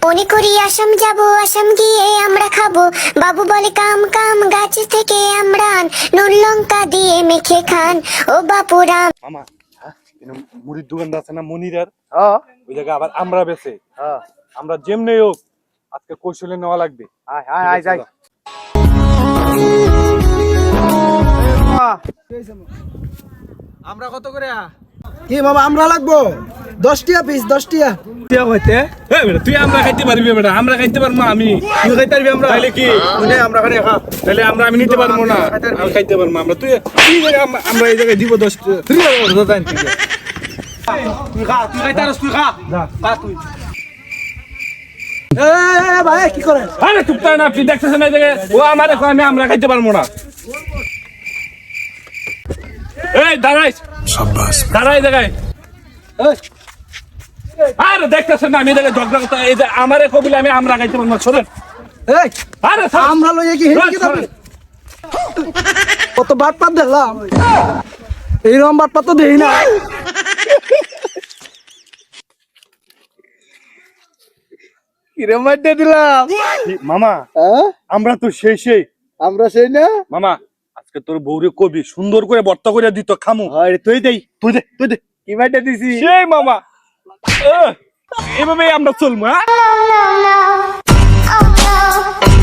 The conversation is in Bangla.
মনে করি আসাম যাব, আসাম গিয়ে আমরা খাবো। বাবু বলে কাম কাম, গাছ থেকে আমরা নুন লঙ্কা দিয়ে মেখে খান। ও বাপুরাম। মামা মুড়ির দোকানদার আছে না মনিরার, হ্যাঁ ওই জায়গায় আবার আমরা বেছে। হ্যাঁ আমরা যেমনি হোক আজকে কৌশলে নেওয়া লাগবে। আয় আয় আয় যাই। আমরা কত করে কি মামা আমরা লাগবো 10 টিয়া পিস 10 টিয়া হইতে তুই আমরা খাইতে পারবি বেটা, আমরা খাইতে পারবো না। আমি তুই খাইতে পারবি আমরা তাইলে কি ওনে আমরা খানে খা তাহলে আমি নিতে পারবো না, আমি খাইতে পারবো আমরা। তুই এই জায়গায় আমরা এই জায়গায় দিব 10 তুই খাইতে পারস, তুই খা খা তুই। এ ভাই কি করে আরে চুপ কর না, আপনি দেখতেছেন এই জায়গায় ও আমারে কয় আমরা খাইতে পারবো না। এই দাঁড়াই, দাঁড়াই জায়গায়। আরে দেখতেছেন না আমি এই জায়গায় ঝগড়া করতে, এই যে আমারে কবিলে আমরা খাইতে পারবো না। শোনেন এই আরে আমরা লইয়া কি হেলি কি যাবে কত বাট পাত দেখলাম এইরকম বাট পাত তো দেই না কিরে মাইতে দিলাম মামা হ্যাঁ আমরা তো সেই আমরা সেই না মামা আজকে তোর বউরে কবি সুন্দর করে ভর্তা করে দিত খামু। আরে তুই দেই তুই দে কি মাইতে দিছি সেই মামা এভাবেই আমরা চলবো। হ্যাঁ Oh no.